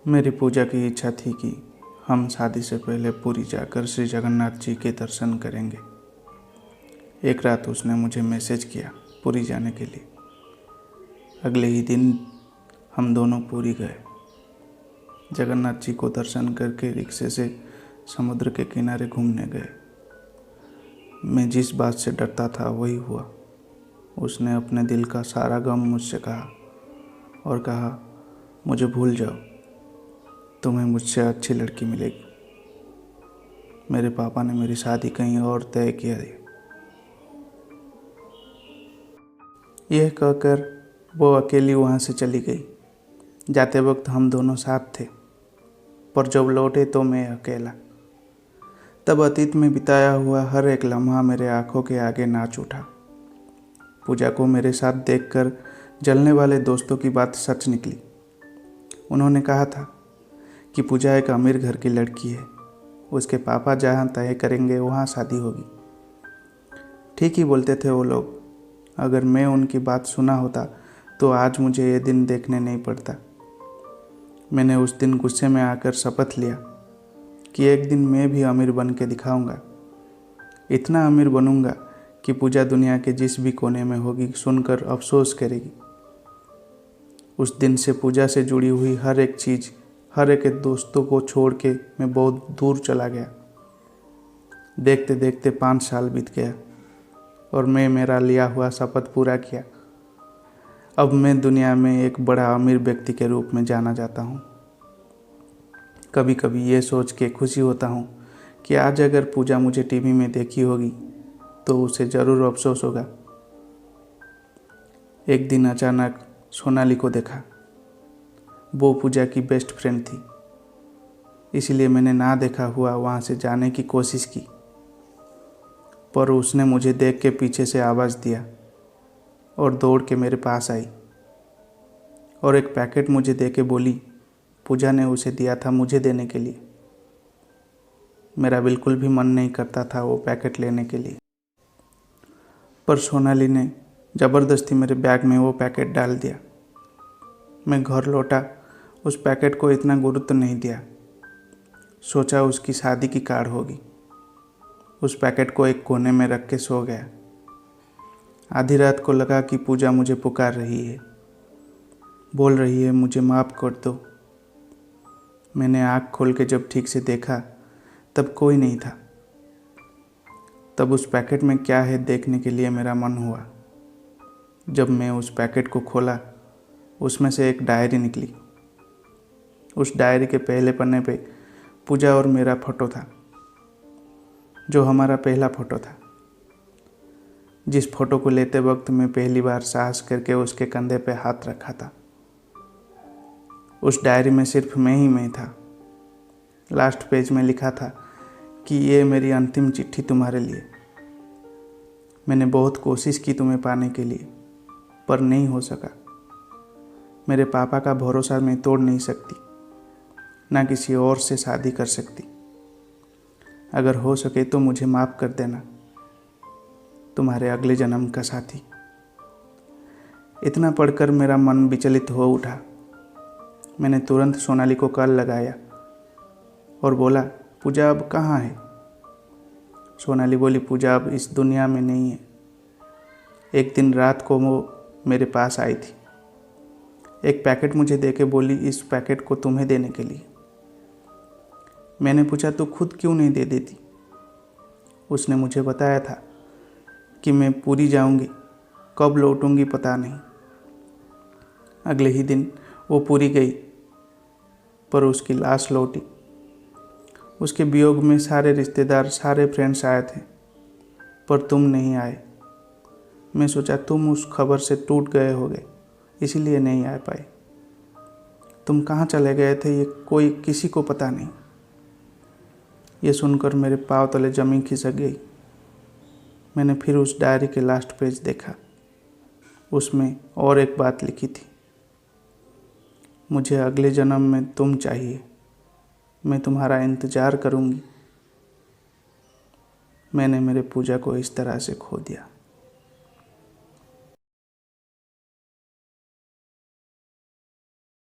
मेरी पूजा की इच्छा थी कि हम शादी से पहले पुरी जाकर श्री जगन्नाथ जी के दर्शन करेंगे। एक रात उसने मुझे मैसेज किया पुरी जाने के लिए। अगले ही दिन हम दोनों पुरी गए। जगन्नाथ जी को दर्शन करके रिक्शे से समुद्र के किनारे घूमने गए। मैं जिस बात से डरता था वही हुआ। उसने अपने दिल का सारा गम मुझसे कहा और कहा, मुझे भूल जाओ, तुम्हें मुझसे अच्छी लड़की मिलेगी। मेरे पापा ने मेरी शादी कहीं और तय किया है। यह कहकर वो अकेली वहाँ से चली गई। जाते वक्त हम दोनों साथ थे, पर जब लौटे तो मैं अकेला। तब अतीत में बिताया हुआ हर एक लम्हा मेरे आंखों के आगे नाच उठा। पूजा को मेरे साथ देखकर जलने वाले दोस्तों की बात सच निकली। उन्होंने कहा था कि पूजा एक अमीर घर की लड़की है, उसके पापा जहाँ तय करेंगे वहाँ शादी होगी। ठीक ही बोलते थे वो लोग। अगर मैं उनकी बात सुना होता तो आज मुझे ये दिन देखने नहीं पड़ता। मैंने उस दिन गुस्से में आकर शपथ लिया कि एक दिन मैं भी अमीर बन के दिखाऊंगा। इतना अमीर बनूंगा कि पूजा दुनिया के जिस भी कोने में होगी सुनकर अफसोस करेगी। उस दिन से पूजा से जुड़ी हुई हर एक चीज़, हर एक दोस्तों को छोड़ के मैं बहुत दूर चला गया। देखते देखते 5 साल बीत गया और मैं मेरा लिया हुआ शपथ पूरा किया। अब मैं दुनिया में एक बड़ा अमीर व्यक्ति के रूप में जाना जाता हूँ। कभी कभी ये सोच के खुशी होता हूँ कि आज अगर पूजा मुझे टीवी में देखी होगी तो उसे ज़रूर अफसोस होगा। एक दिन अचानक सोनाली को देखा। वो पूजा की बेस्ट फ्रेंड थी, इसलिए मैंने ना देखा हुआ वहाँ से जाने की कोशिश की, पर उसने मुझे देख के पीछे से आवाज़ दिया और दौड़ के मेरे पास आई और एक पैकेट मुझे दे के बोली पूजा ने उसे दिया था मुझे देने के लिए। मेरा बिल्कुल भी मन नहीं करता था वो पैकेट लेने के लिए, पर सोनाली ने ज़बरदस्ती मेरे बैग में वो पैकेट डाल दिया। मैं घर लौटा, उस पैकेट को इतना गुरुत्व नहीं दिया। सोचा उसकी शादी की कार्ड होगी। उस पैकेट को एक कोने में रख के सो गया। आधी रात को लगा कि पूजा मुझे पुकार रही है, बोल रही है मुझे माफ़ कर दो। मैंने आँख खोल के जब ठीक से देखा तब कोई नहीं था। तब उस पैकेट में क्या है देखने के लिए मेरा मन हुआ। जब मैं उस पैकेट को खोला, उसमें से एक डायरी निकली। उस डायरी के पहले पन्ने पे पूजा और मेरा फ़ोटो था, जो हमारा पहला फ़ोटो था। जिस फ़ोटो को लेते वक्त मैं पहली बार साहस करके उसके कंधे पे हाथ रखा था। उस डायरी में सिर्फ मैं था। लास्ट पेज में लिखा था कि ये मेरी अंतिम चिट्ठी तुम्हारे लिए। मैंने बहुत कोशिश की तुम्हें पाने के लिए, पर नहीं हो सका। मेरे पापा का भरोसा मैं तोड़ नहीं सकती, ना किसी और से शादी कर सकती। अगर हो सके तो मुझे माफ़ कर देना, तुम्हारे अगले जन्म का साथी। इतना पढ़कर मेरा मन विचलित हो उठा। मैंने तुरंत सोनाली को कॉल लगाया और बोला पूजा अब कहाँ है। सोनाली बोली पूजा अब इस दुनिया में नहीं है। एक दिन रात को वो मेरे पास आई थी। एक पैकेट मुझे दे के बोली इस पैकेट को तुम्हें देने के लिए। मैंने पूछा तू खुद क्यों नहीं दे देती। उसने मुझे बताया था कि मैं पूरी जाऊंगी, कब लौटूंगी पता नहीं। अगले ही दिन वो पूरी गई, पर उसकी लाश लौटी। उसके वियोग में सारे रिश्तेदार, सारे फ्रेंड्स आए थे, पर तुम नहीं आए। मैं सोचा तुम उस खबर से टूट गए होगे, इसीलिए नहीं आ पाए। तुम कहाँ चले गए थे ये कोई किसी को पता नहीं। ये सुनकर मेरे पाँव तले ज़मीन खिसक गई। मैंने फिर उस डायरी के लास्ट पेज देखा। उसमें और एक बात लिखी थी, मुझे अगले जन्म में तुम चाहिए, मैं तुम्हारा इंतज़ार करूँगी। मैंने मेरे पूजा को इस तरह से खो दिया।